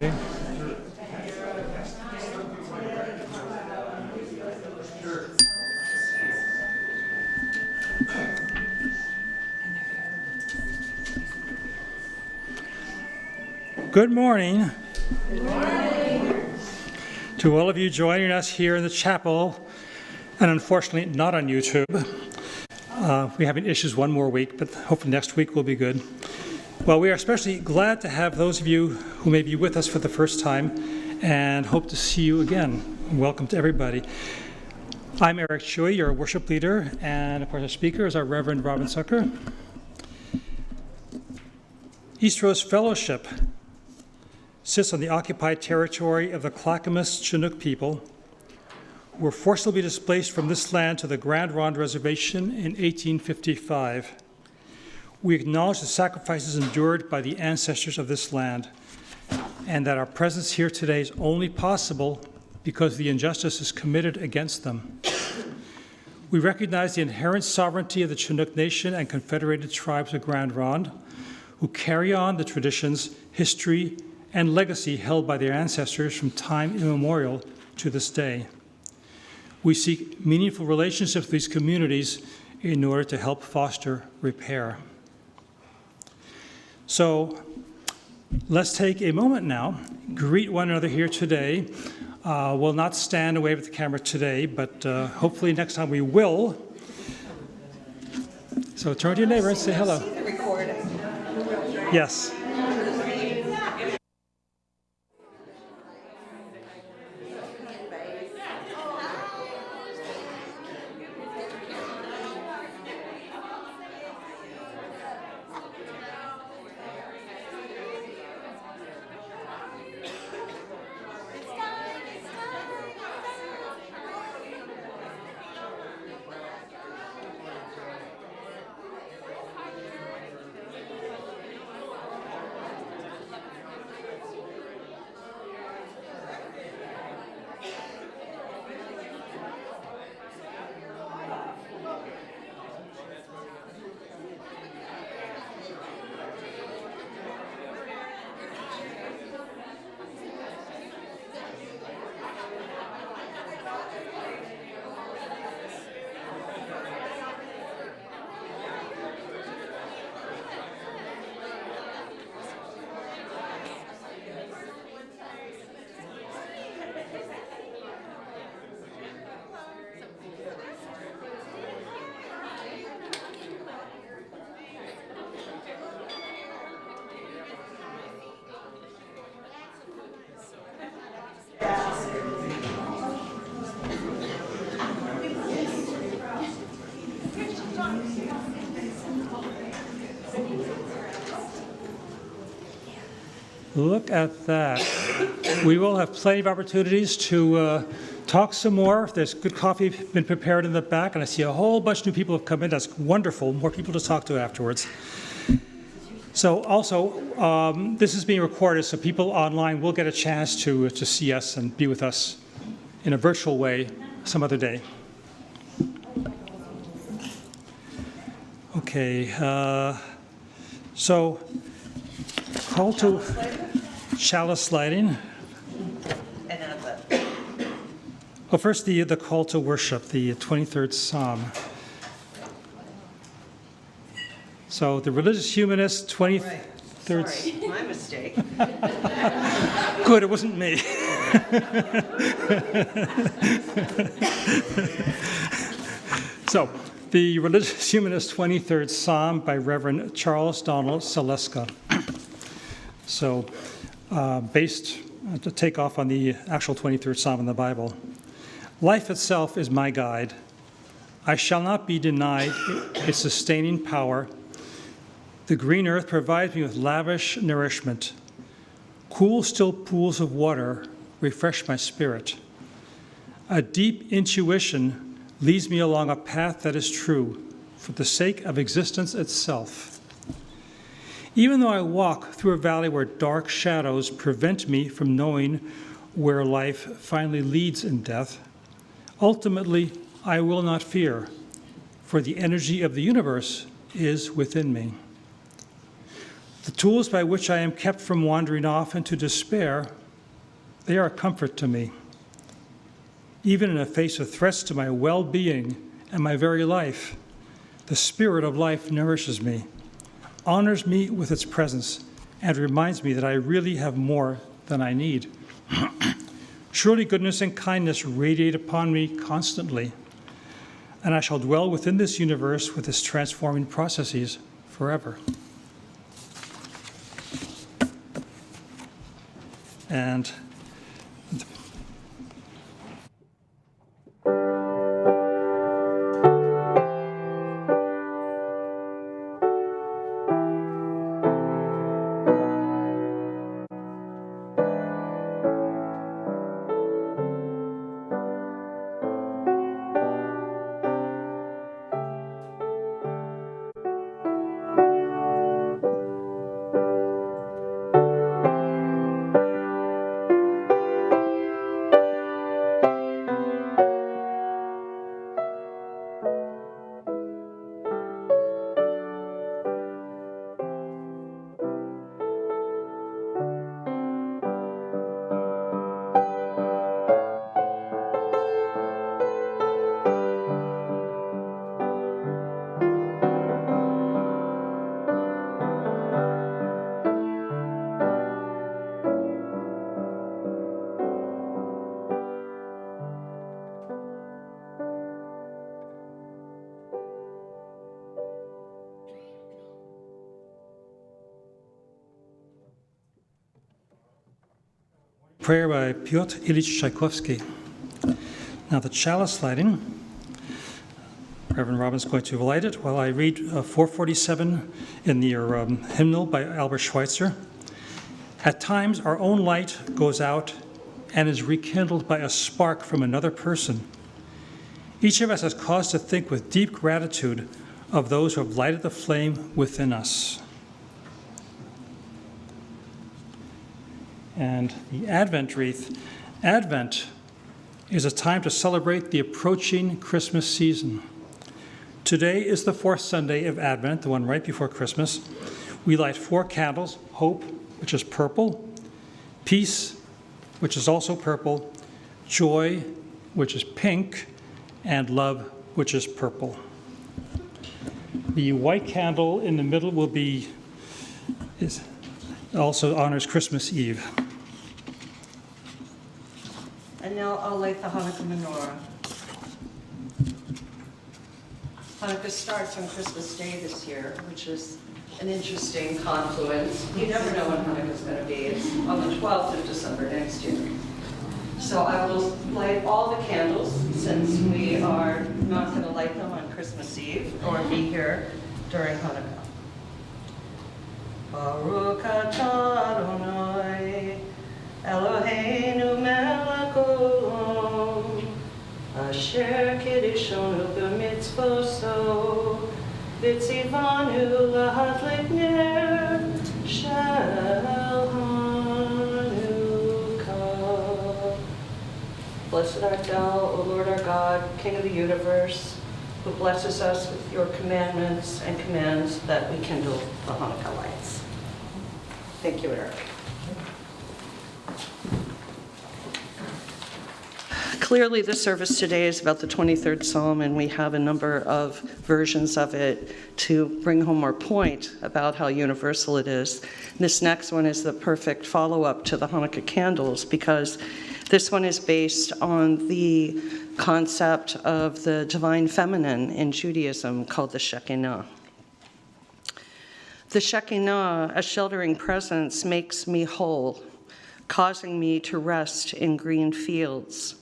Okay. Good morning. Good morning. To all of you joining us here in the chapel, and unfortunately not on YouTube. We're having issues one more week, but hopefully next week will be good. Well, we are especially glad to have those of you who may be with us for the first time and hope to see you again. Welcome to everybody. I'm Eric Tschuy, your worship leader, and of course our speaker is our Reverend Landerman Zucker. Eastrose Fellowship sits on the occupied territory of the Clackamas Chinook people, who were forcibly displaced from this land to the Grand Ronde Reservation in 1855. We acknowledge the sacrifices endured by the ancestors of this land, and that our presence here today is only possible because the injustices committed against them. We recognize the inherent sovereignty of the Chinook Nation and Confederated Tribes of Grand Ronde, who carry on the traditions, history, and legacy held by their ancestors from time immemorial to this day. We seek meaningful relationships with these communities in order to help foster repair. So let's take a moment now, greet one another here today. We'll not stand and wave at the camera today, but hopefully next time we will. So turn to your neighbor and say hello. Yes. Look at that. We will have plenty of opportunities to talk some more. There's good coffee been prepared in the back, and I see a whole bunch of new people have come in. That's wonderful. More people to talk to afterwards. So also, this is being recorded, so people online will get a chance to see us and be with us in a virtual way some other day. Okay, so call to chalice lighting. Well, first the call to worship, the 23rd Psalm. So the religious humanist 23rd. Sorry, my mistake. Good, it wasn't me. So the religious humanist 23rd Psalm by Reverend Charles Donald Saleska. So based to take off on the actual 23rd Psalm in the Bible. Life itself is my guide. I shall not be denied its sustaining power. The green earth provides me with lavish nourishment. Cool, still pools of water refresh my spirit. A deep intuition leads me along a path that is true for the sake of existence itself. Even though I walk through a valley where dark shadows prevent me from knowing where life finally leads in death, ultimately I will not fear, for the energy of the universe is within me. The tools by which I am kept from wandering off into despair, they are a comfort to me. Even in the face of threats to my well-being and my very life, the spirit of life nourishes me, honors me with its presence, and reminds me that I really have more than I need. Surely goodness and kindness radiate upon me constantly, and I shall dwell within this universe with its transforming processes forever. And prayer by Piotr Ilyich Tchaikovsky. Now the chalice lighting, Reverend Robin's going to light it while I read 447 in the hymnal by Albert Schweitzer. At times our own light goes out and is rekindled by a spark from another person. Each of us has cause to think with deep gratitude of those who have lighted the flame within us. And the Advent wreath. Advent is a time to celebrate the approaching Christmas season. Today is the fourth Sunday of Advent, the one right before Christmas. We light 4 candles: hope, which is purple; peace, which is also purple; joy, which is pink; and love, which is purple. The white candle in the middle also honors Christmas Eve. And now I'll light the Hanukkah menorah. Hanukkah starts on Christmas Day this year, which is an interesting confluence. You never know when Hanukkah's going to be. It's on the 12th of December next year. So I will light all the candles, since we are not going to light them on Christmas Eve or be here during Hanukkah. Baruch atah Adonai, Eloheinu melech olam, asher kiddushonu b'mitzvoso, v'tzivanu lahadlik ner shel Hanukkah. Blessed art thou, O Lord our God, King of the universe, who blesses us with your commandments and commands that we kindle the Hanukkah lights. Thank you, Eric. Clearly, the service today is about the 23rd Psalm, and we have a number of versions of it to bring home our point about how universal it is. This next one is the perfect follow-up to the Hanukkah candles, because this one is based on the concept of the divine feminine in Judaism called the Shekinah. The Shekinah, a sheltering presence, makes me whole, causing me to rest in green fields,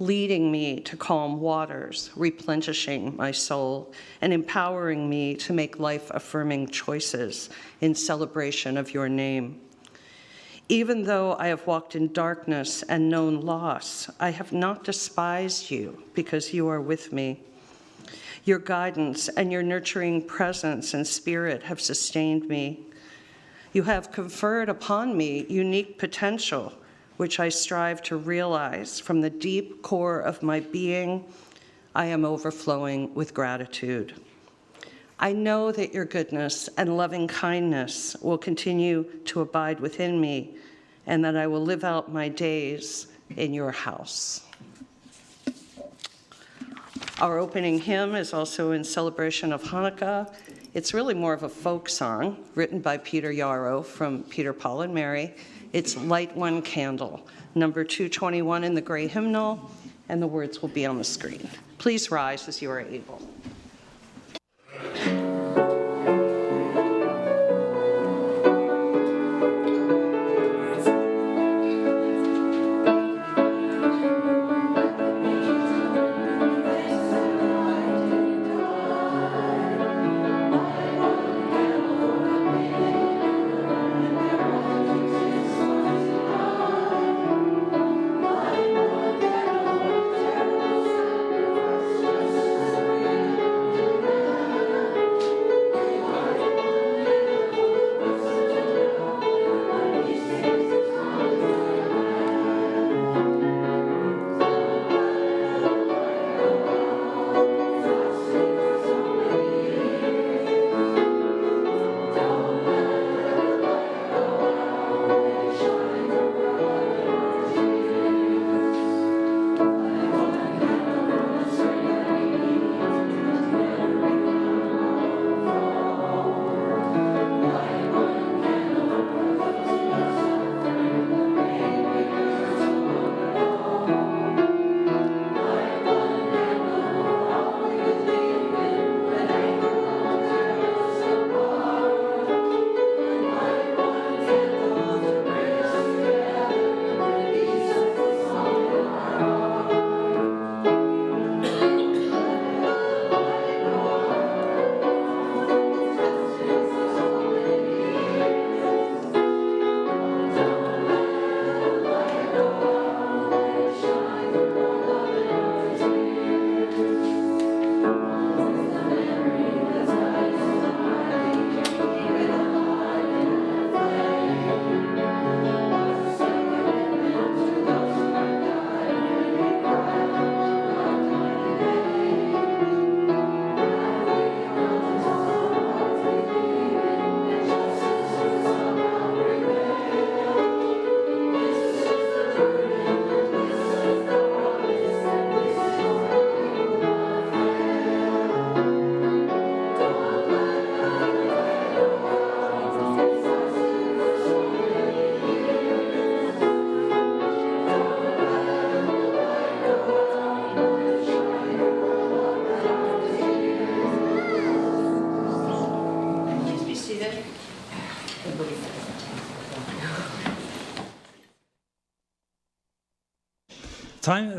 leading me to calm waters, replenishing my soul, and empowering me to make life-affirming choices in celebration of your name. Even though I have walked in darkness and known loss, I have not despised you because you are with me. Your guidance and your nurturing presence and spirit have sustained me. You have conferred upon me unique potential, which I strive to realize from the deep core of my being. I am overflowing with gratitude. I know that your goodness and loving kindness will continue to abide within me, and that I will live out my days in your house. Our opening hymn is also in celebration of Hanukkah. It's really more of a folk song written by Peter Yarrow from Peter, Paul, and Mary. It's Light One Candle, number 221 in the gray hymnal, and the words will be on the screen. Please rise as you are able.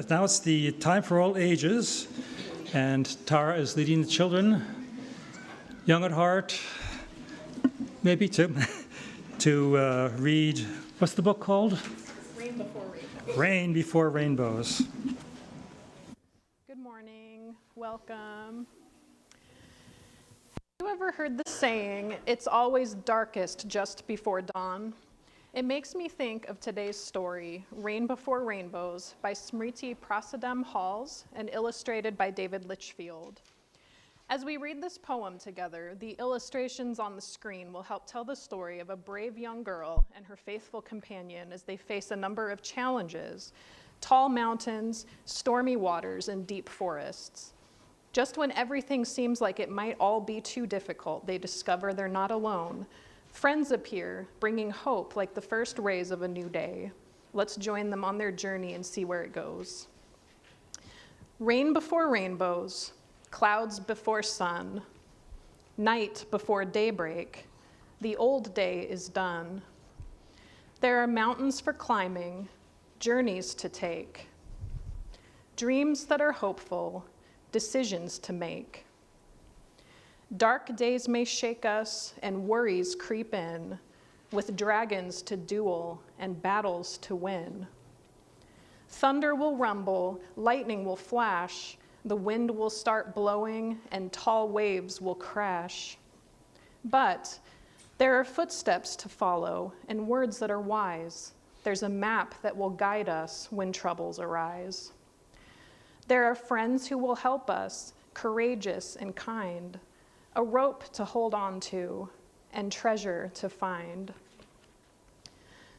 Now it's the time for all ages, and Tara is leading the children, young at heart, maybe to read, what's the book called? Rain Before Rainbows. Rain Before Rainbows. Good morning, welcome. Have you ever heard the saying, it's always darkest just before dawn? It makes me think of today's story, Rain Before Rainbows, by Smriti Prasadam Halls and illustrated by David Litchfield. As we read this poem together, the illustrations on the screen will help tell the story of a brave young girl and her faithful companion as they face a number of challenges, tall mountains, stormy waters, and deep forests. Just when everything seems like it might all be too difficult, they discover they're not alone. Friends appear, bringing hope like the first rays of a new day. Let's join them on their journey and see where it goes. Rain before rainbows, clouds before sun, night before daybreak, the old day is done. There are mountains for climbing, journeys to take, dreams that are hopeful, decisions to make. Dark days may shake us and worries creep in, with dragons to duel and battles to win. Thunder will rumble, lightning will flash, the wind will start blowing and tall waves will crash. But there are footsteps to follow and words that are wise. There's a map that will guide us when troubles arise. There are friends who will help us, courageous and kind. a rope to hold on to, and treasure to find.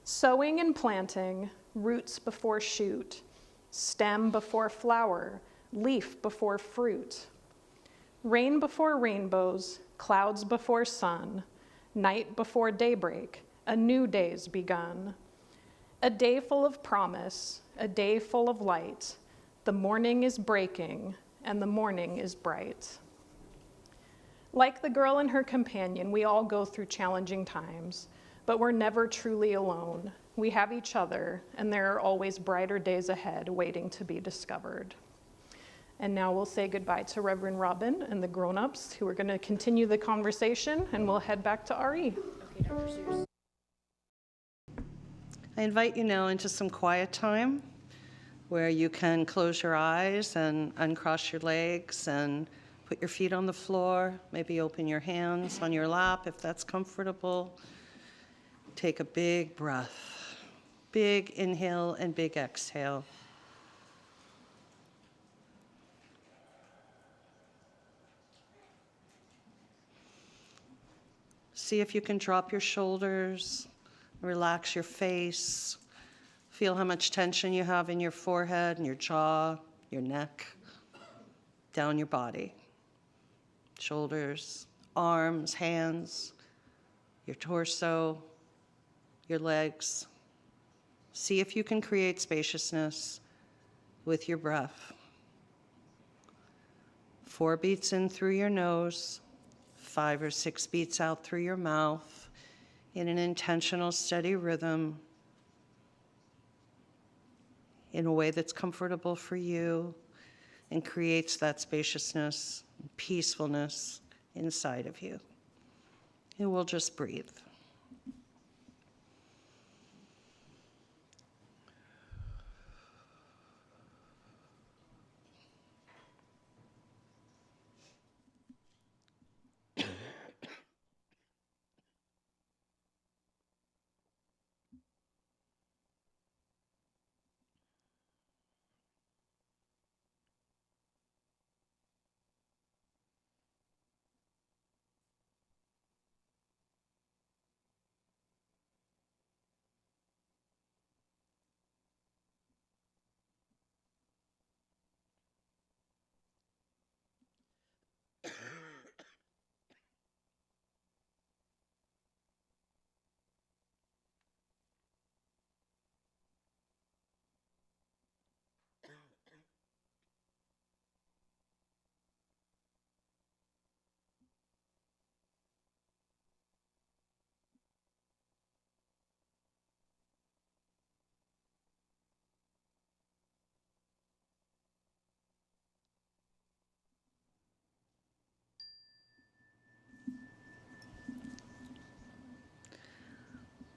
Sowing and planting, roots before shoot, stem before flower, leaf before fruit. Rain before rainbows, clouds before sun, night before daybreak, a new day's begun. A day full of promise, a day full of light. The morning is breaking, and the morning is bright. Like the girl and her companion, we all go through challenging times, but we're never truly alone. We have each other, and there are always brighter days ahead waiting to be discovered. And now we'll say goodbye to Reverend Robin and the grown-ups who are going to continue the conversation, and we'll head back to RE. Okay, Dr. Seuss. I invite you now into some quiet time where you can close your eyes and uncross your legs and put your feet on the floor, maybe open your hands on your lap if that's comfortable. Take a big breath, big inhale and big exhale. See if you can drop your shoulders, relax your face. Feel how much tension you have in your forehead and your jaw, your neck, down your body. Shoulders, arms, hands, your torso, your legs. See if you can create spaciousness with your breath. 4 beats in through your nose, 5 or 6 beats out through your mouth in an intentional, steady rhythm in a way that's comfortable for you and creates that spaciousness and peacefulness inside of you. And we'll just breathe.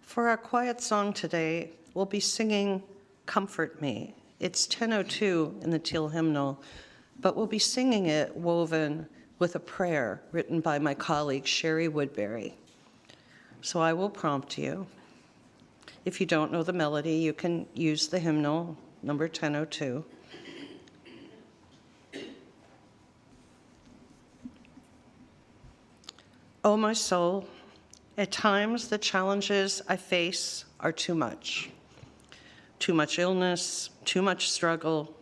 For our quiet song today, we'll be singing Comfort Me. It's 10:02 in the Teal hymnal, but we'll be singing it woven with a prayer written by my colleague, Sherry Woodbury. So I will prompt you. If you don't know the melody, you can use the hymnal, number 10:02. Oh, my soul, at times the challenges I face are too much. Too much illness, too much struggle,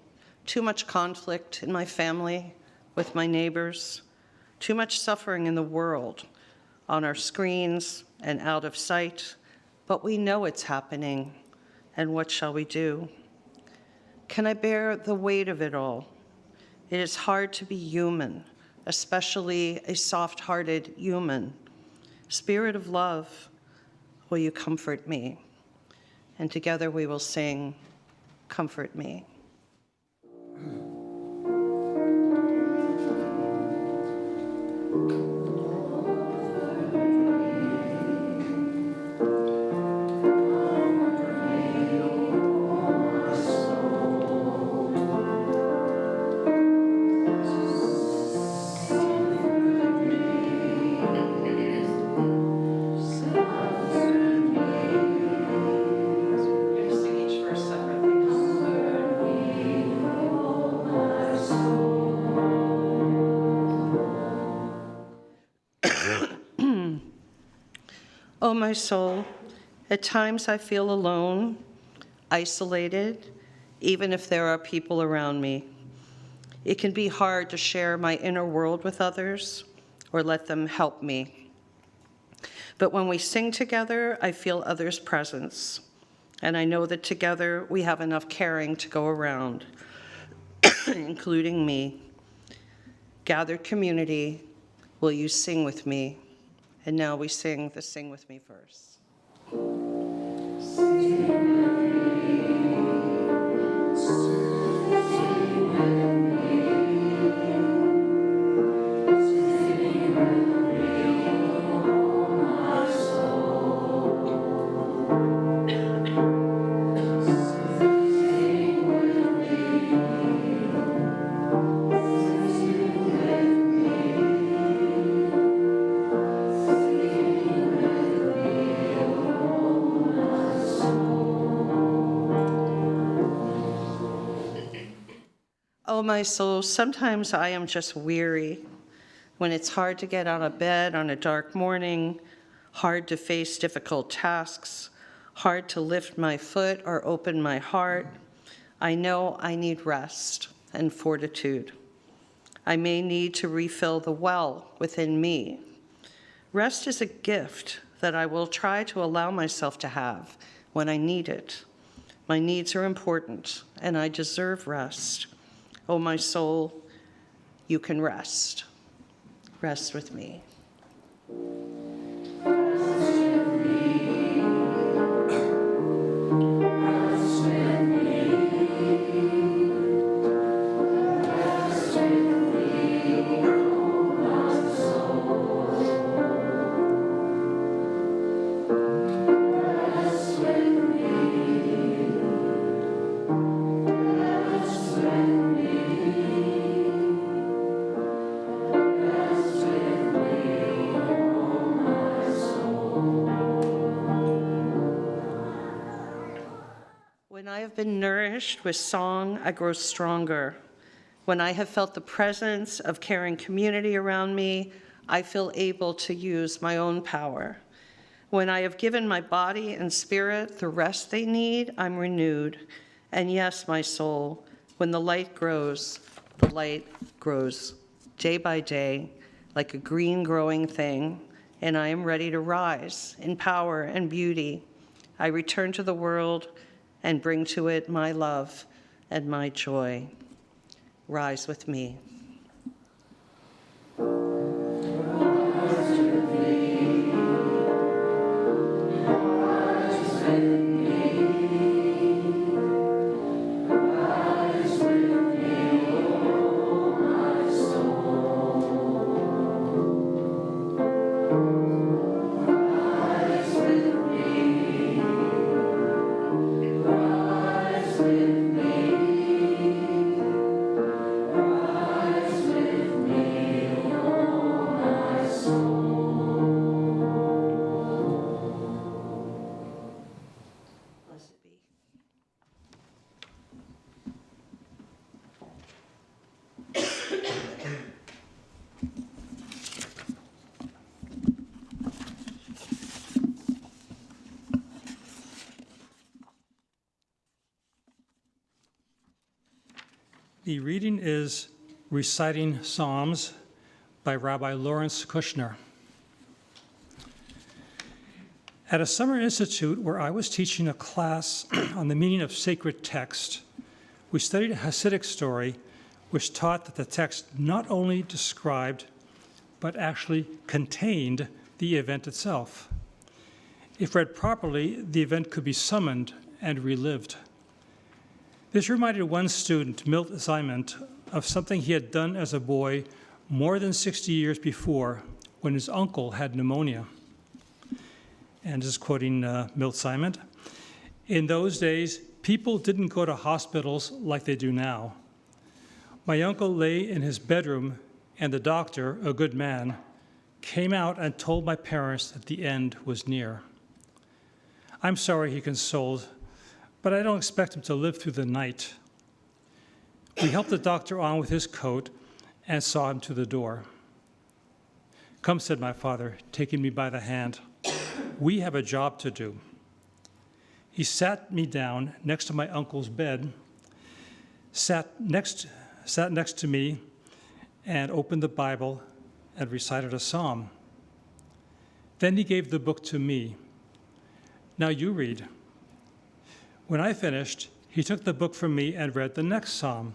too much conflict in my family, with my neighbors, too much suffering in the world, on our screens and out of sight, but we know it's happening, and what shall we do? Can I bear the weight of it all? It is hard to be human, especially a soft-hearted human. Spirit of love, will you comfort me? And together we will sing, Comfort Me. Sing each verse separately. my soul, at times I feel alone, isolated, even if there are people around me. It can be hard to share my inner world with others or let them help me. But when we sing together, I feel others' presence, and I know that together we have enough caring to go around, including me. Gathered community, will you sing with me? And now we sing the Sing With Me verse. Oh, my soul, sometimes I am just weary when it's hard to get out of bed on a dark morning, hard to face difficult tasks, hard to lift my foot or open my heart. I know I need rest and fortitude. I may need to refill the well within me. Rest is a gift that I will try to allow myself to have when I need it. My needs are important, and I deserve rest. Oh, my soul, you can rest. Rest with me. When I have been nourished with song, I grow stronger. When I have felt the presence of caring community around me, I feel able to use my own power. When I have given my body and spirit the rest they need, I'm renewed. And yes, my soul, when the light grows day by day like a green growing thing, and I am ready to rise in power and beauty. I return to the world and bring to it my love and my joy. Rise with me. The reading is Reciting Psalms by Rabbi Lawrence Kushner. At a summer institute where I was teaching a class on the meaning of sacred text, we studied a Hasidic story which taught that the text not only described, but actually contained the event itself. If read properly, the event could be summoned and relived. This reminded one student, Milt Simon, of something he had done as a boy more than 60 years before when his uncle had pneumonia. And just quoting Milt Simon, "In those days, people didn't go to hospitals like they do now. My uncle lay in his bedroom, and the doctor, a good man, came out and told my parents that the end was near. I'm sorry," he consoled, "but I don't expect him to live through the night." We helped the doctor on with his coat and saw him to the door. "Come," said my father, taking me by the hand. We have a job to do. He sat me down next to my uncle's bed, sat next to me, and opened the Bible and recited a psalm. Then he gave the book to me. Now you read. When I finished, he took the book from me and read the next psalm.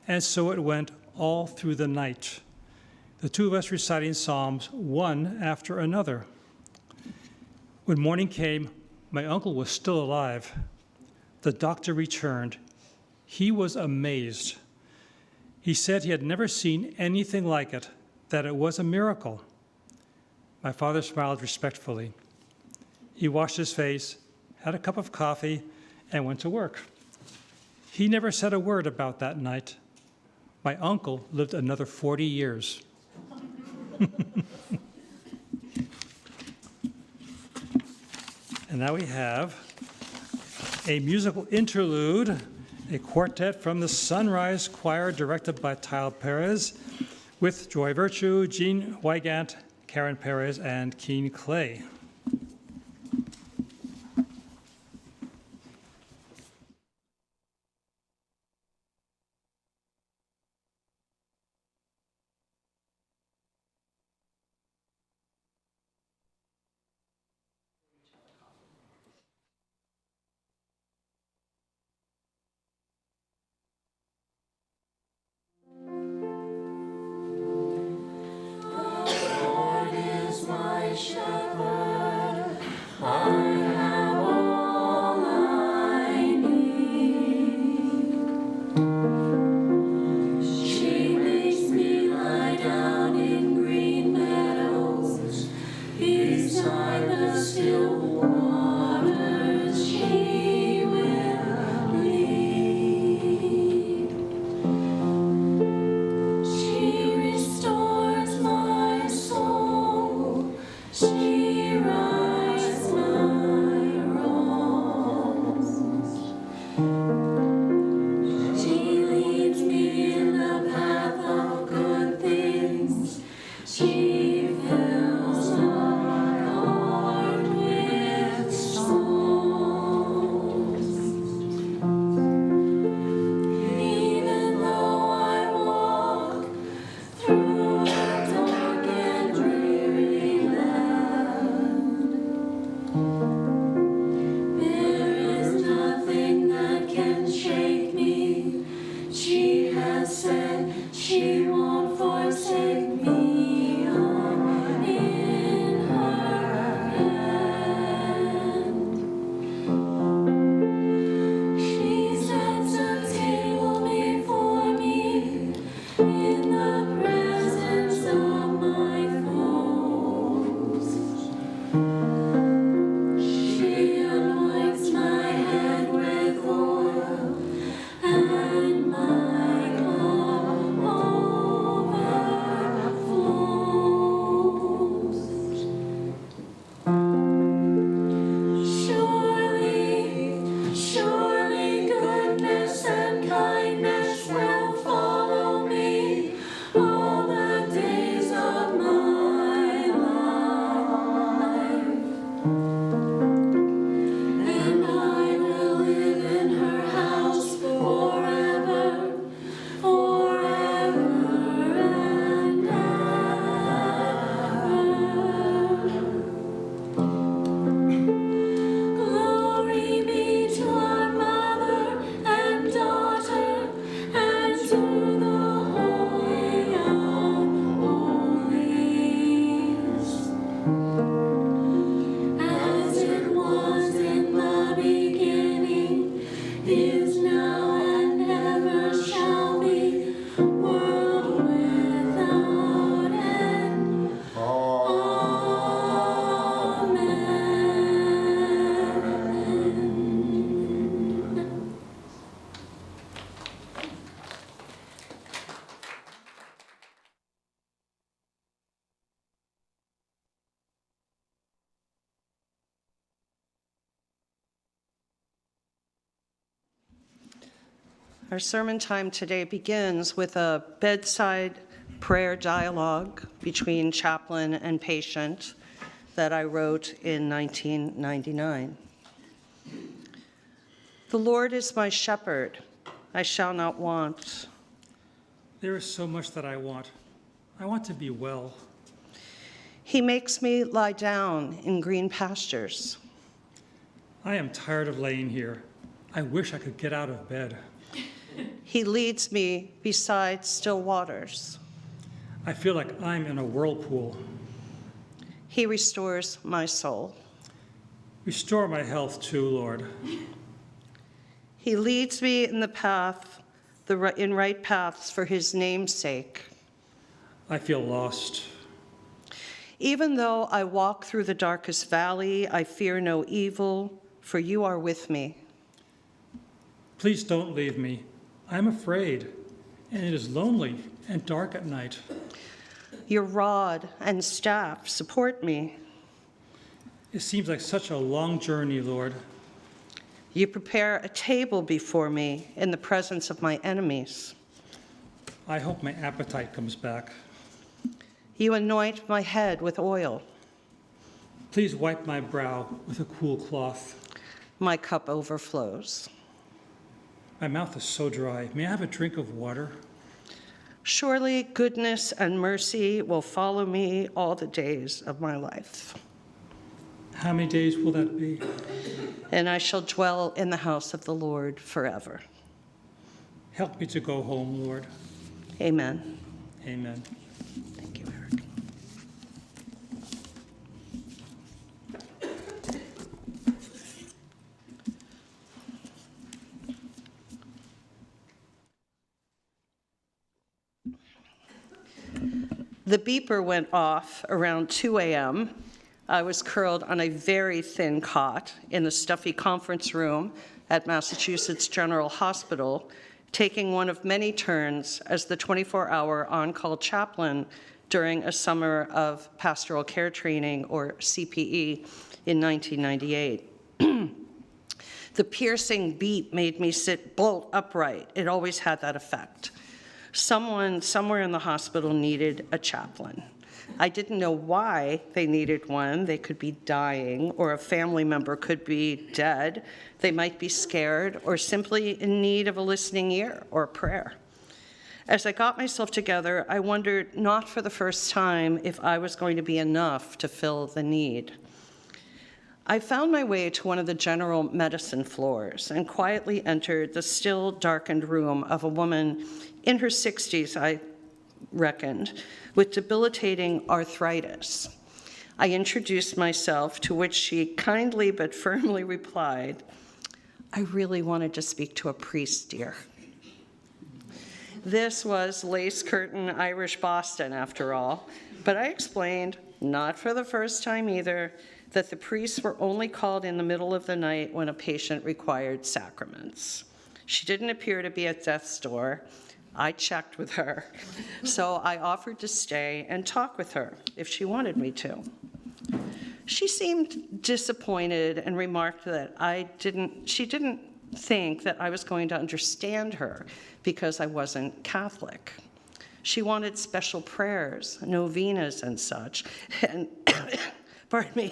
And so it went all through the night, the two of us reciting psalms one after another. When morning came, my uncle was still alive. The doctor returned. He was amazed. He said he had never seen anything like it, that it was a miracle. My father smiled respectfully. He washed his face, had a cup of coffee, and went to work. He never said a word about that night. My uncle lived another 40 years. And now we have a musical interlude, a quartet from the Sunrise Choir directed by Tara Perez with Joy Virtue, Jean Wygant, Karen Perez, and Keen Clay. Our sermon time today begins with a bedside prayer dialogue between chaplain and patient. that I wrote in 1999. The Lord is my shepherd, I shall not want. There is so much that I want. I want to be well. He makes me lie down in green pastures. I am tired of laying here. I wish I could get out of bed. He leads me beside still waters. I feel like I'm in a whirlpool. He restores my soul. Restore my health too, Lord. He leads me in the path, in right paths for his name's sake. I feel lost. Even though I walk through the darkest valley, I fear no evil, for you are with me. Please don't leave me. I'm afraid, and it is lonely and dark at night. Your rod and staff support me. It seems like such a long journey, Lord. You prepare a table before me in the presence of my enemies. I hope my appetite comes back. You anoint my head with oil. Please wipe my brow with a cool cloth. My cup overflows. My mouth is so dry. May I have a drink of water? Surely goodness and mercy will follow me all the days of my life. How many days will that be? And I shall dwell in the house of the Lord forever. Help me to go home, Lord. Amen. Amen. Thank you, Eric. The beeper went off around 2 a.m. I was curled on a very thin cot in the stuffy conference room at Massachusetts General Hospital, taking one of many turns as the 24-hour on-call chaplain during a summer of pastoral care training, or CPE, in 1998. The piercing beat made me sit bolt upright. It always had that effect. Someone somewhere in the hospital needed a chaplain. I didn't know why they needed one. They could be dying, or a family member could be dead. They might be scared, or simply in need of a listening ear or prayer. As I got myself together, I wondered, not for the first time, if I was going to be enough to fill the need. I found my way to one of the general medicine floors and quietly entered the still darkened room of a woman in her 60s, I reckoned, with debilitating arthritis. I introduced myself, to which she kindly but firmly replied, "I really wanted to speak to a priest, dear." This was lace curtain Irish Boston, after all, but I explained, not for the first time either, that the priests were only called in the middle of the night when a patient required sacraments. She didn't appear to be at death's door. I checked with her, so I offered to stay and talk with her if she wanted me to. She seemed disappointed and remarked that she didn't think that I was going to understand her because I wasn't Catholic. She wanted special prayers, novenas and such, and pardon me,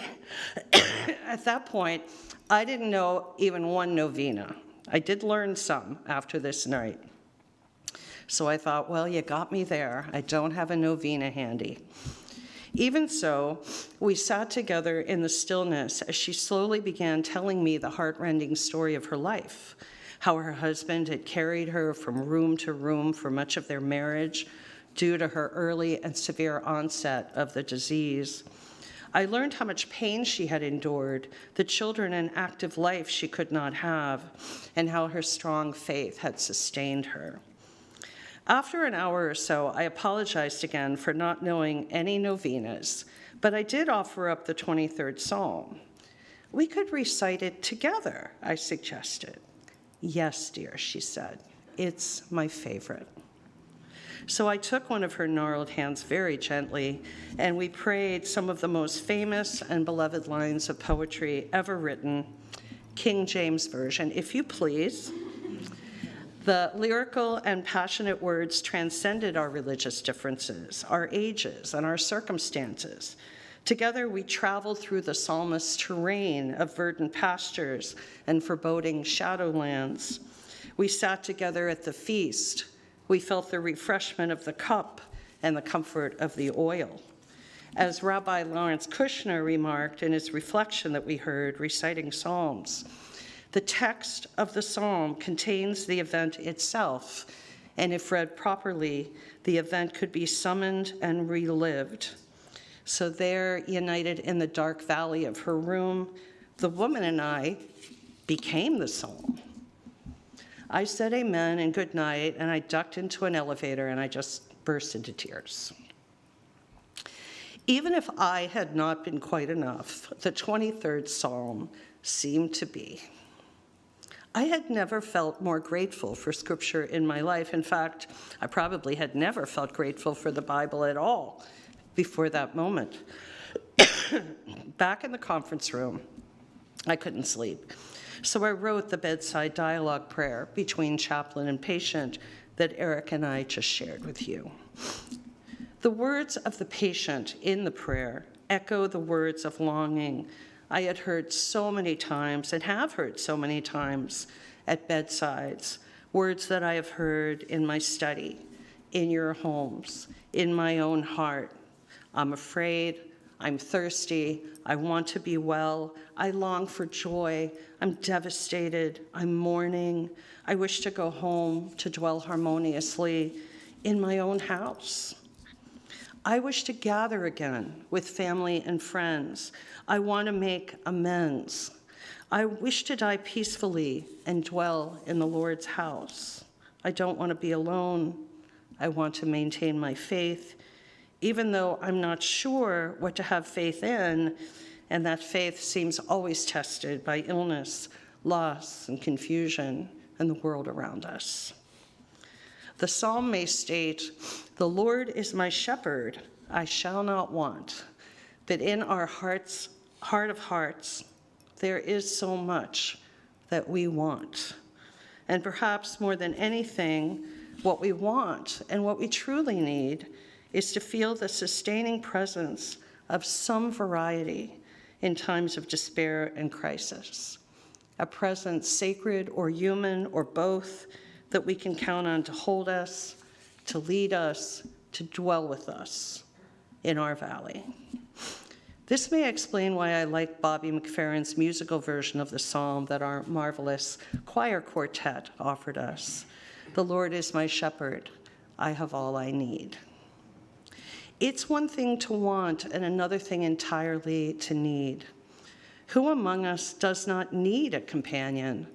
at that point, I didn't know even one novena. I did learn some after this night. So I thought, well, you got me there. I don't have a novena handy. Even so, we sat together in the stillness as she slowly began telling me the heartrending story of her life, how her husband had carried her from room to room for much of their marriage due to her early and severe onset of the disease. I learned how much pain she had endured, the children and active life she could not have, and how her strong faith had sustained her. After an hour or so, I apologized again for not knowing any novenas, but I did offer up the 23rd Psalm. We could recite it together, I suggested. Yes, dear, she said. It's my favorite. So I took one of her gnarled hands very gently, and we prayed some of the most famous and beloved lines of poetry ever written, King James Version, if you please. The lyrical and passionate words transcended our religious differences, our ages, and our circumstances. Together, we traveled through the psalmist's terrain of verdant pastures and foreboding shadowlands. We sat together at the feast. We felt the refreshment of the cup and the comfort of the oil. As Rabbi Lawrence Kushner remarked in his reflection that we heard reciting Psalms, the text of the psalm contains the event itself, and if read properly, the event could be summoned and relived. So there, united in the dark valley of her room, the woman and I became the psalm. I said amen and good night, and I ducked into an elevator, and I just burst into tears. Even if I had not been quite enough, the 23rd Psalm seemed to be. I had never felt more grateful for Scripture in my life. In fact, I probably had never felt grateful for the Bible at all before that moment. Back in the conference room, I couldn't sleep. So I wrote the bedside dialogue prayer between chaplain and patient that Eric and I just shared with you. The words of the patient in the prayer echo the words of longing I had heard so many times and have heard so many times at bedsides, words that I have heard in my study, in your homes, in my own heart. I'm afraid, I'm thirsty, I want to be well, I long for joy, I'm devastated, I'm mourning, I wish to go home to dwell harmoniously in my own house. I wish to gather again with family and friends. I want to make amends. I wish to die peacefully and dwell in the Lord's house. I don't want to be alone. I want to maintain my faith, even though I'm not sure what to have faith in, and that faith seems always tested by illness, loss, and confusion in the world around us. The psalm may state, "The Lord is my shepherd, I shall not want." But in our heart of hearts, there is so much that we want. And perhaps more than anything, what we want and what we truly need is to feel the sustaining presence of some variety in times of despair and crisis. A presence sacred or human or both that we can count on to hold us, to lead us, to dwell with us in our valley. This may explain why I like Bobby McFerrin's musical version of the psalm that our marvelous choir quartet offered us. The Lord is my shepherd, I have all I need. It's one thing to want and another thing entirely to need. Who among us does not need a companion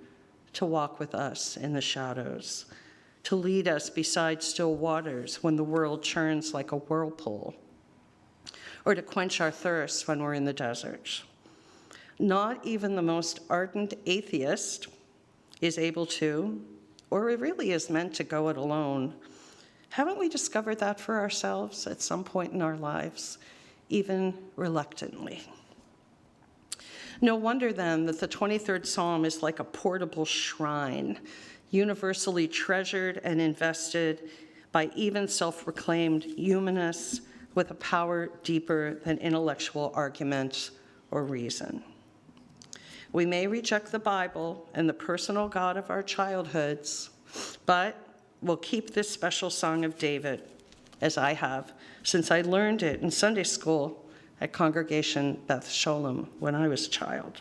to walk with us in the shadows, to lead us beside still waters when the world churns like a whirlpool, or to quench our thirst when we're in the desert? Not even the most ardent atheist is able to, or it really is meant to go it alone. Haven't we discovered that for ourselves at some point in our lives, even reluctantly? No wonder then that the 23rd Psalm is like a portable shrine, universally treasured and invested by even self-proclaimed humanists with a power deeper than intellectual argument or reason. We may reject the Bible and the personal God of our childhoods, but we'll keep this special song of David, as I have, since I learned it in Sunday school at Congregation Beth Sholem when I was a child.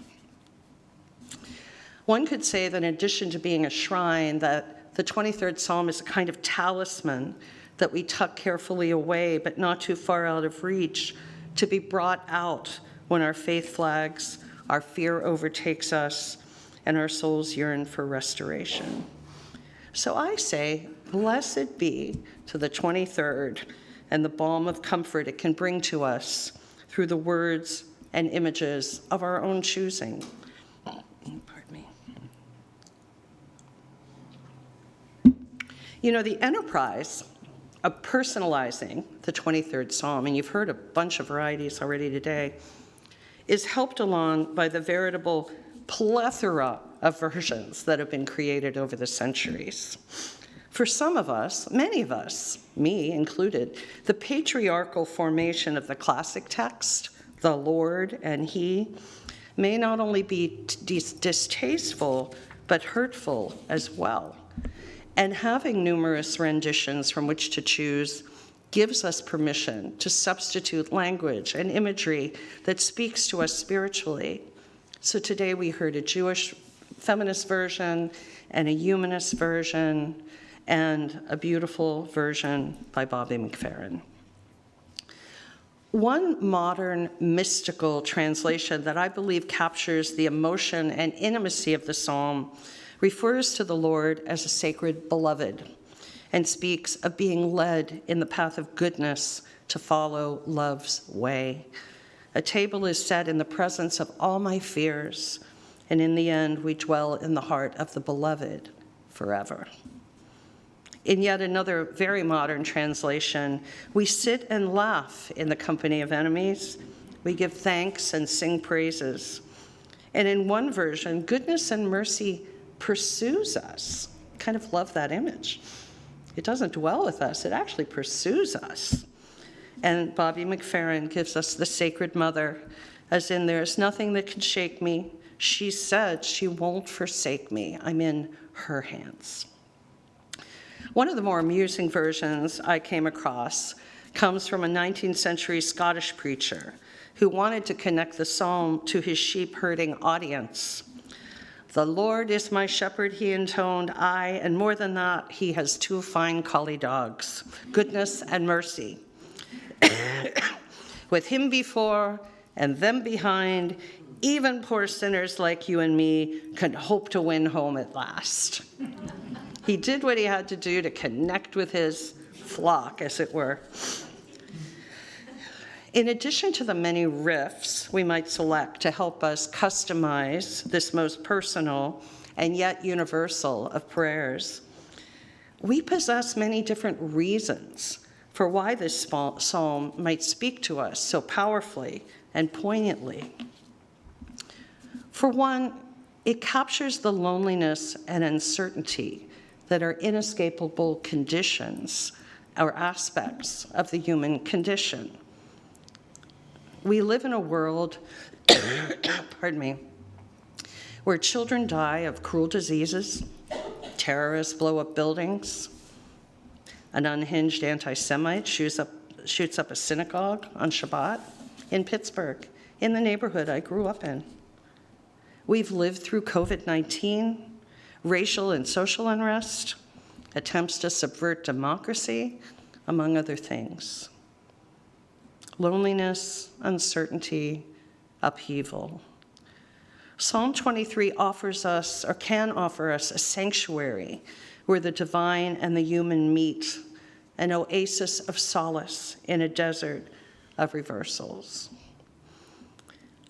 One could say that in addition to being a shrine, that the 23rd Psalm is a kind of talisman that we tuck carefully away, but not too far out of reach, to be brought out when our faith flags, our fear overtakes us, and our souls yearn for restoration. So I say, blessed be to the 23rd and the balm of comfort it can bring to us through the words and images of our own choosing. Pardon me. You know, the enterprise of personalizing the 23rd Psalm, and you've heard a bunch of varieties already today, is helped along by the veritable plethora of versions that have been created over the centuries. For some of us, many of us, me included, the patriarchal formation of the classic text, the Lord and He, may not only be distasteful, but hurtful as well. And having numerous renditions from which to choose gives us permission to substitute language and imagery that speaks to us spiritually. So today we heard a Jewish feminist version and a humanist version and a beautiful version by Bobby McFerrin. One modern mystical translation that I believe captures the emotion and intimacy of the psalm refers to the Lord as a sacred beloved and speaks of being led in the path of goodness to follow love's way. A table is set in the presence of all my fears, and in the end, we dwell in the heart of the beloved forever. In yet another very modern translation, we sit and laugh in the company of enemies. We give thanks and sing praises. And in one version, goodness and mercy pursues us. Kind of love that image. It doesn't dwell with us, it actually pursues us. And Bobby McFerrin gives us the Sacred Mother, as in, there's nothing that can shake me. She said she won't forsake me. I'm in her hands. One of the more amusing versions I came across comes from a 19th century Scottish preacher who wanted to connect the psalm to his sheep-herding audience. The Lord is my shepherd, he intoned, aye, and more than that, he has 2 fine collie dogs, goodness and mercy. With him before and them behind, even poor sinners like you and me can hope to win home at last. He did what he had to do to connect with his flock, as it were. In addition to the many riffs we might select to help us customize this most personal and yet universal of prayers, we possess many different reasons for why this psalm might speak to us so powerfully and poignantly. For one, it captures the loneliness and uncertainty that are inescapable conditions or aspects of the human condition. We live in a world, pardon me, where children die of cruel diseases, terrorists blow up buildings, an unhinged anti-Semite shoots up a synagogue on Shabbat in Pittsburgh, in the neighborhood I grew up in. We've lived through COVID-19, racial and social unrest, attempts to subvert democracy, among other things. Loneliness, uncertainty, upheaval. Psalm 23 offers us, or can offer us, a sanctuary where the divine and the human meet, an oasis of solace in a desert of reversals.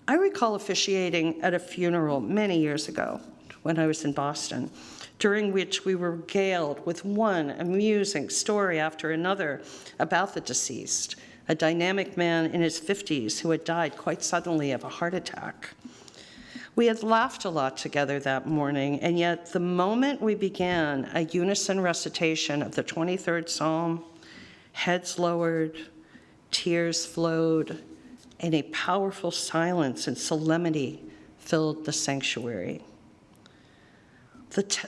I recall officiating at a funeral many years ago when I was in Boston, during which we were regaled with one amusing story after another about the deceased, a dynamic man in his 50s who had died quite suddenly of a heart attack. We had laughed a lot together that morning, and yet the moment we began a unison recitation of the 23rd Psalm, heads lowered, tears flowed, and a powerful silence and solemnity filled the sanctuary.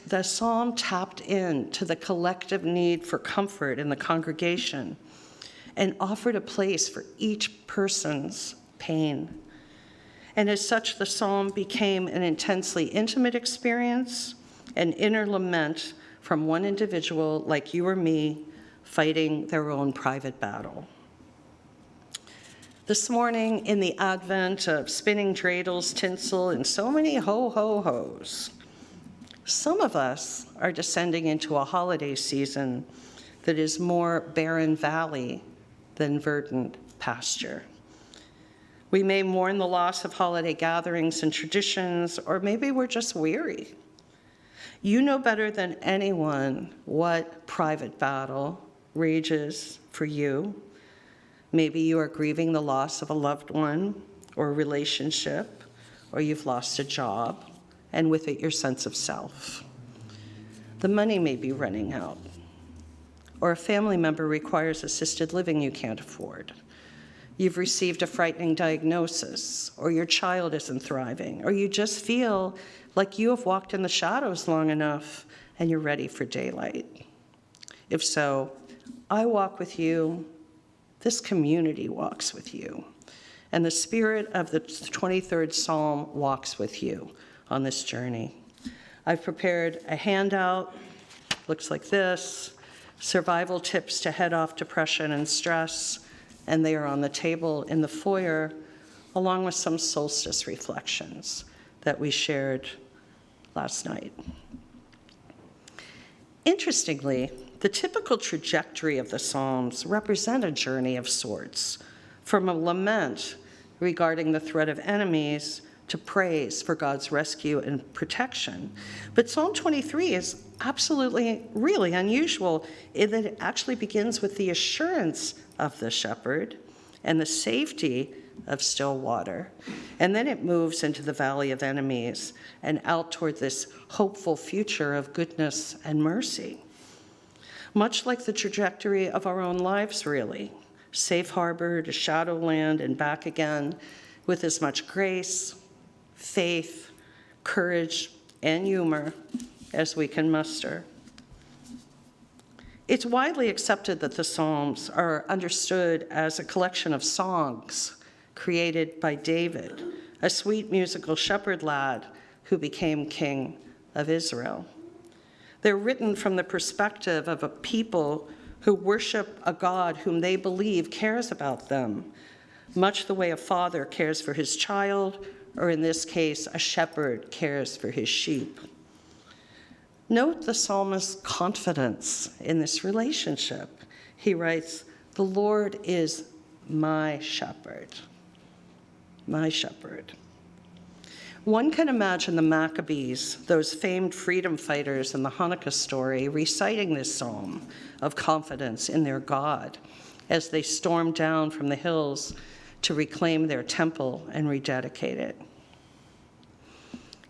The psalm tapped into the collective need for comfort in the congregation and offered a place for each person's pain. And as such, the psalm became an intensely intimate experience, an inner lament from one individual like you or me fighting their own private battle. This morning, in the advent of spinning dreidels, tinsel, and so many ho-ho-hos, some of us are descending into a holiday season that is more barren valley than verdant pasture. We may mourn the loss of holiday gatherings and traditions, or maybe we're just weary. You know better than anyone what private battle rages for you. Maybe you are grieving the loss of a loved one or a relationship, or you've lost a job, and with it your sense of self. The money may be running out, or a family member requires assisted living you can't afford. you've received a frightening diagnosis, or your child isn't thriving, or you just feel like you have walked in the shadows long enough and you're ready for daylight. If so, I walk with you, this community walks with you, and the spirit of the 23rd Psalm walks with you on this journey. I've prepared a handout, looks like this, survival tips to head off depression and stress, and they are on the table in the foyer, along with some solstice reflections that we shared last night. Interestingly, the typical trajectory of the Psalms represent a journey of sorts, from a lament regarding the threat of enemies to praise for God's rescue and protection. But Psalm 23 is absolutely, really unusual in that it actually begins with the assurance of the shepherd and the safety of still water. And then it moves into the valley of enemies and out toward this hopeful future of goodness and mercy. Much like the trajectory of our own lives, really. Safe harbor to shadowland and back again with as much grace, faith, courage, and humor as we can muster. It's widely accepted that the Psalms are understood as a collection of songs created by David, a sweet musical shepherd lad who became king of Israel. They're written from the perspective of a people who worship a God whom they believe cares about them, much the way a father cares for his child, or in this case, a shepherd cares for his sheep. Note the psalmist's confidence in this relationship. He writes, "The Lord is my shepherd, my shepherd." One can imagine the Maccabees, those famed freedom fighters in the Chanukah story, reciting this psalm of confidence in their God as they stormed down from the hills to reclaim their temple and rededicate it.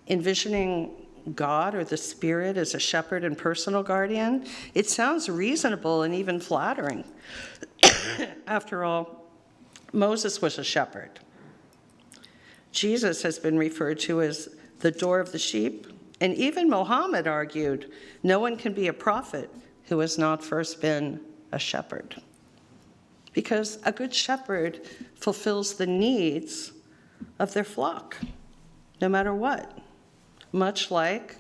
Envisioning God or the Spirit as a shepherd and personal guardian, it sounds reasonable and even flattering. After all, Moses was a shepherd. Jesus has been referred to as the door of the sheep, and even Muhammad argued, no one can be a prophet who has not first been a shepherd. Because a good shepherd fulfills the needs of their flock, no matter what. Much like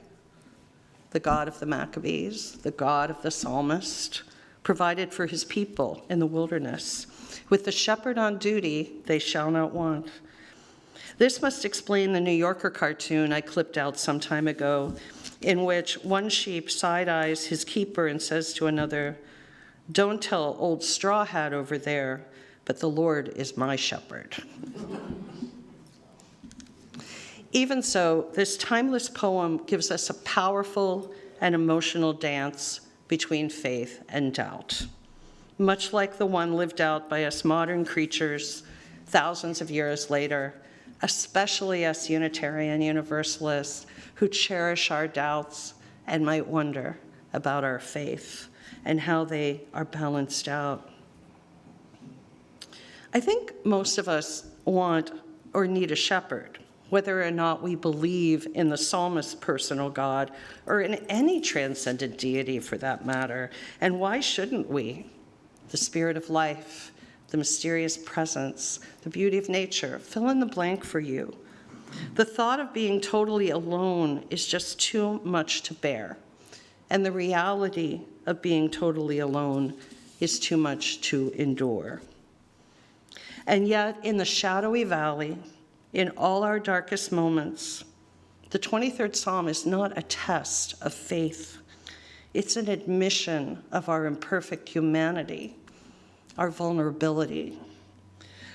the God of the Maccabees, the God of the psalmist, provided for his people in the wilderness. With the shepherd on duty, they shall not want. This must explain the New Yorker cartoon I clipped out some time ago, in which one sheep side-eyes his keeper and says to another, "Don't tell old straw hat over there, but the Lord is my shepherd." Even so, this timeless poem gives us a powerful and emotional dance between faith and doubt, much like the one lived out by us modern creatures thousands of years later, especially us Unitarian Universalists who cherish our doubts and might wonder about our faith and how they are balanced out. I think most of us want or need a shepherd, whether or not we believe in the psalmist's personal God or in any transcendent deity for that matter. And why shouldn't we? The spirit of life, the mysterious presence, the beauty of nature, fill in the blank for you. The thought of being totally alone is just too much to bear. And the reality of being totally alone is too much to endure. And yet, in the shadowy valley, in all our darkest moments, the 23rd Psalm is not a test of faith. It's an admission of our imperfect humanity, our vulnerability.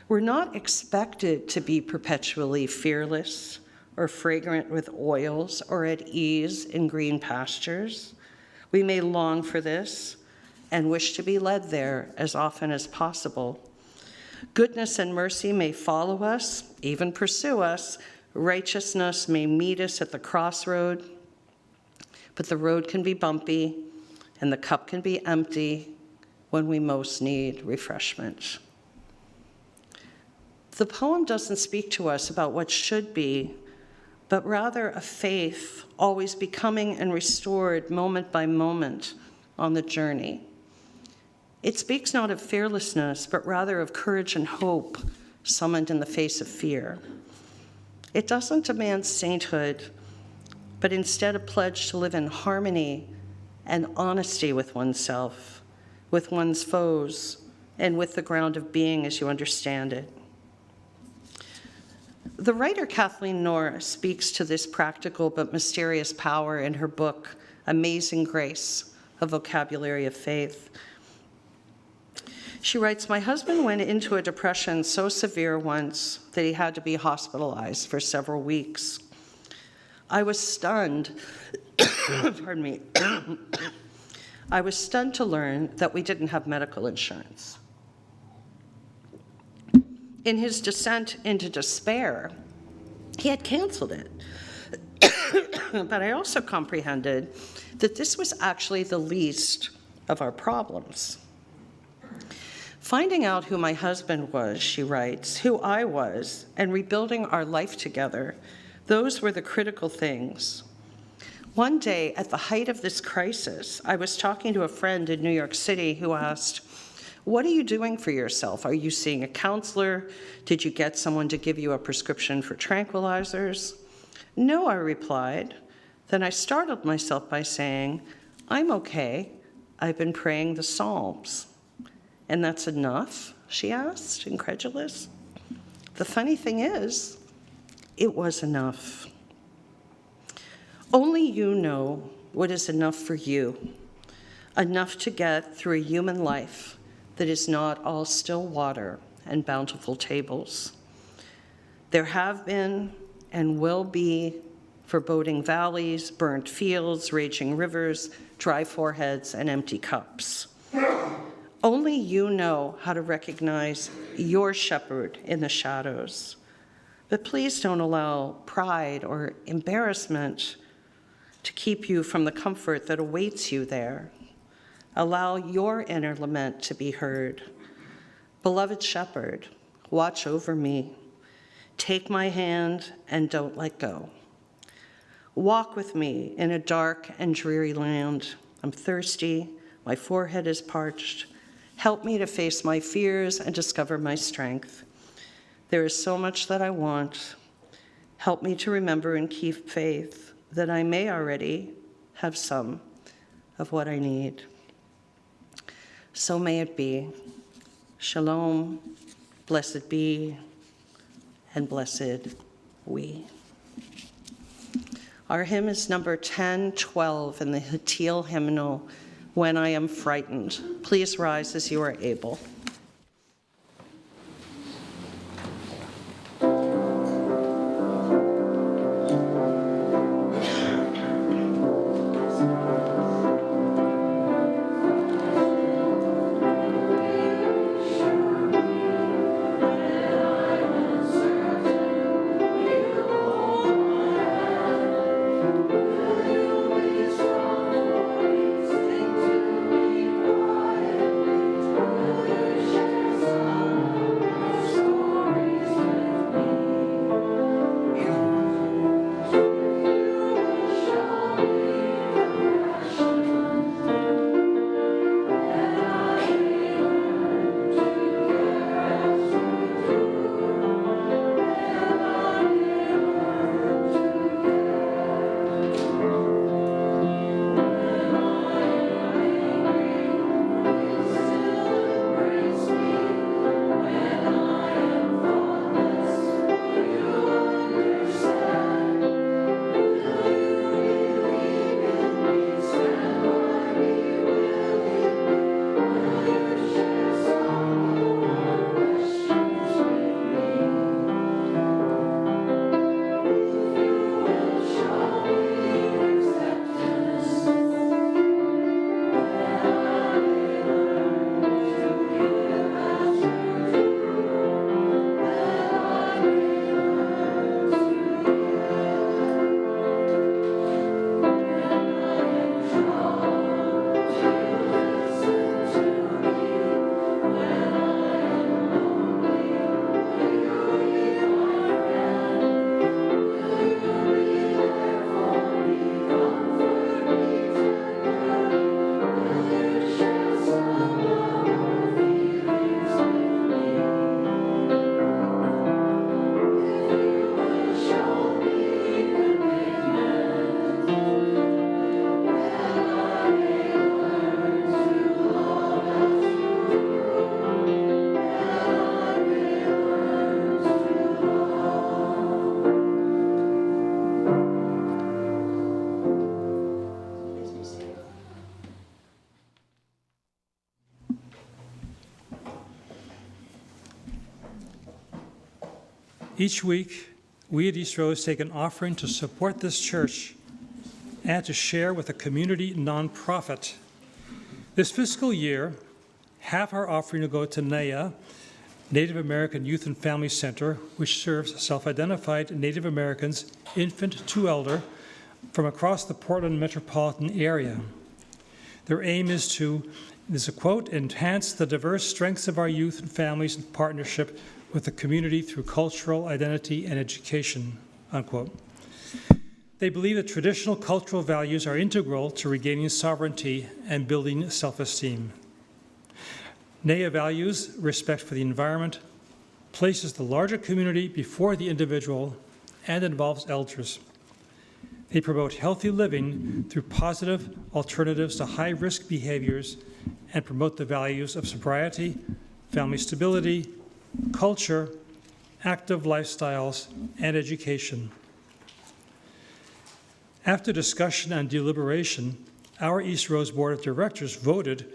We're not expected to be perpetually fearless or fragrant with oils or at ease in green pastures. We may long for this and wish to be led there as often as possible. Goodness and mercy may follow us, even pursue us. Righteousness may meet us at the crossroad, but the road can be bumpy and the cup can be empty when we most need refreshment. The poem doesn't speak to us about what should be, but rather a faith always becoming and restored moment by moment on the journey. It speaks not of fearlessness, but rather of courage and hope summoned in the face of fear. It doesn't demand sainthood, but instead a pledge to live in harmony and honesty with oneself, with one's foes, and with the ground of being as you understand it. The writer Kathleen Norris speaks to this practical but mysterious power in her book, Amazing Grace, A Vocabulary of Faith. She writes, "My husband went into a depression so severe once that he had to be hospitalized for several weeks. I was stunned, pardon me, I was stunned to learn that we didn't have medical insurance. In his descent into despair, he had canceled it. But I also comprehended that this was actually the least of our problems. Finding out who my husband was," she writes, "who I was, and rebuilding our life together, those were the critical things. One day, at the height of this crisis, I was talking to a friend in New York City who asked, 'What are you doing for yourself? Are you seeing a counselor? Did you get someone to give you a prescription for tranquilizers?' 'No,' I replied. Then I startled myself by saying, 'I'm okay. I've been praying the Psalms.' 'And that's enough?' she asked, incredulous. The funny thing is, it was enough. Only you know what is enough for you, enough to get through a human life that is not all still water and bountiful tables. There have been and will be foreboding valleys, burnt fields, raging rivers, dry foreheads, and empty cups. Only you know how to recognize your shepherd in the shadows. But please don't allow pride or embarrassment to keep you from the comfort that awaits you there. Allow your inner lament to be heard. Beloved shepherd, watch over me. Take my hand and don't let go. Walk with me in a dark and dreary land. I'm thirsty, my forehead is parched. Help me to face my fears and discover my strength. There is so much that I want. Help me to remember and keep faith that I may already have some of what I need. So may it be. Shalom, blessed be, and blessed we." Our hymn is number 1012 in the Hattil hymnal, "When I Am Frightened." Please rise as you are able. Thank you. Each week, we at Eastrose take an offering to support this church and to share with a community nonprofit. This fiscal year, half our offering will go to NAYA, Native American Youth and Family Center, which serves self-identified Native Americans, infant to elder, from across the Portland metropolitan area. Their aim is to, this is a quote, enhance the diverse strengths of our youth and families in partnership with the community through cultural identity and education, unquote. They believe that traditional cultural values are integral to regaining sovereignty and building self-esteem. NAYA values respect for the environment, places the larger community before the individual, and involves elders. They promote healthy living through positive alternatives to high-risk behaviors and promote the values of sobriety, family stability, culture, active lifestyles, and education. After discussion and deliberation, our Eastrose Board of Directors voted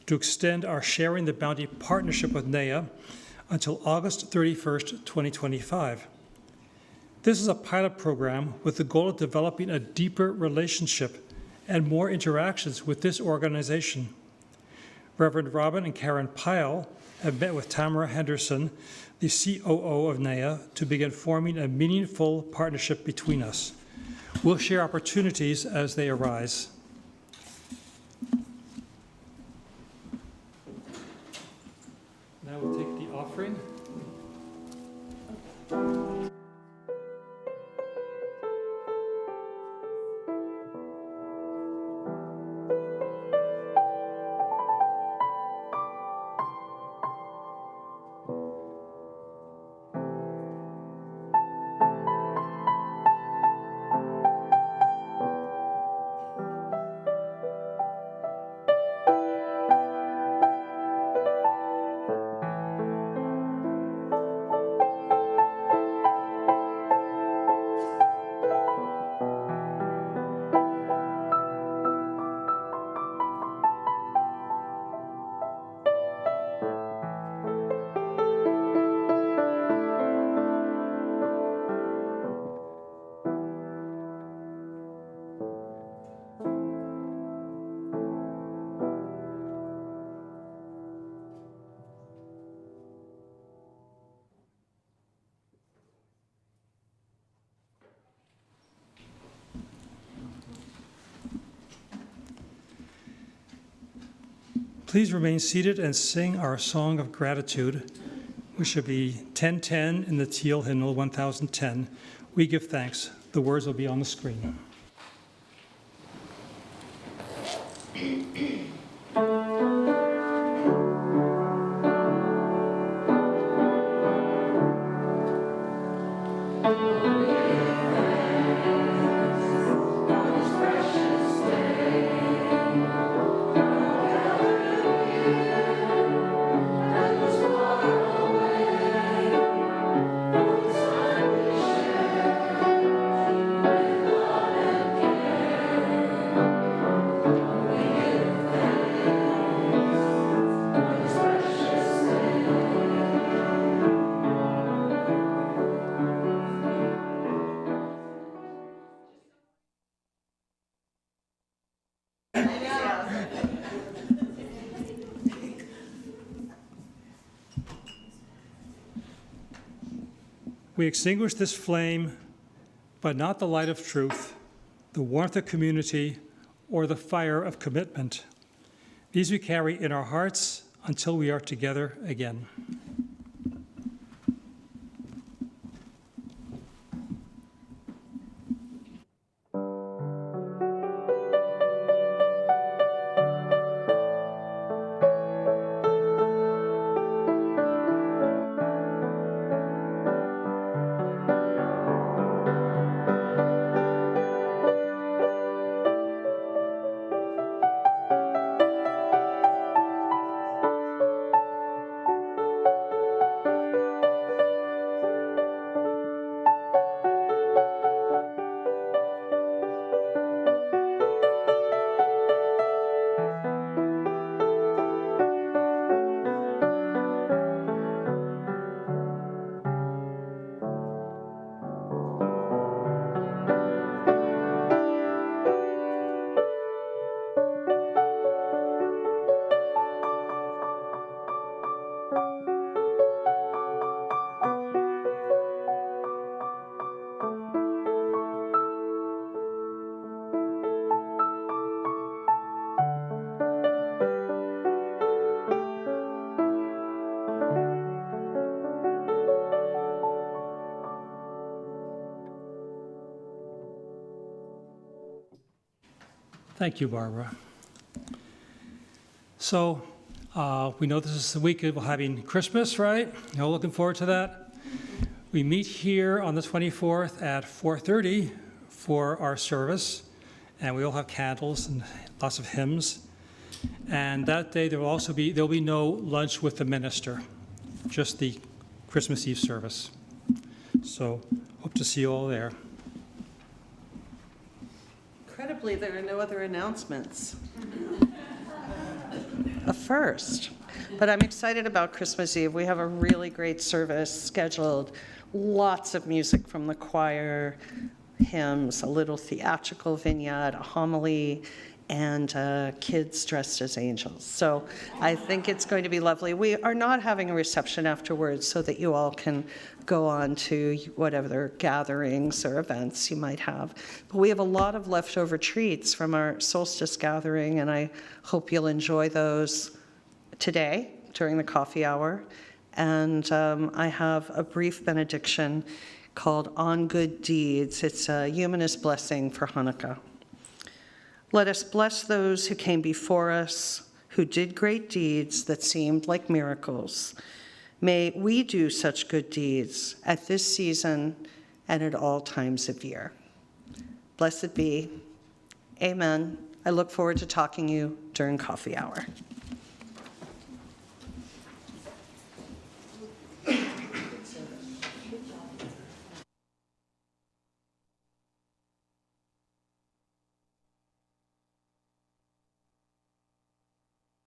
to extend our Sharing the Bounty partnership with NAYA until August 31st, 2025. This is a pilot program with the goal of developing a deeper relationship and more interactions with this organization. Reverend Robin and Karen Pyle have met with Tamara Henderson, the COO of NAYA, to begin forming a meaningful partnership between us. We'll share opportunities as they arise. Now we'll take the offering. Please remain seated and sing our song of gratitude, which should be 1010 in the Teal Hymnal 1010. We give thanks. The words will be on the screen. We extinguish this flame, but not the light of truth, the warmth of community, or the fire of commitment. These we carry in our hearts until we are together again. Thank you, Barbara. So we know this is the week of having Christmas, right? You're all looking forward to that. We meet here on the 24th at 4:30 for our service, and we all have candles and lots of hymns. And that day there'll be no lunch with the minister, just the Christmas Eve service. So hope to see you all there. Incredibly, there are no other announcements. A first. But I'm excited about Christmas Eve. We have a really great service scheduled. Lots of music from the choir, hymns, a little theatrical vignette, a homily, and kids dressed as angels. So I think it's going to be lovely. We are not having a reception afterwards so that you all can go on to whatever gatherings or events you might have. But we have a lot of leftover treats from our solstice gathering, and I hope you'll enjoy those today during the coffee hour. And I have a brief benediction called On Good Deeds. It's a humanist blessing for Chanukah. Let us bless those who came before us, who did great deeds that seemed like miracles. May we do such good deeds at this season and at all times of year. Blessed be. Amen. I look forward to talking to you during coffee hour.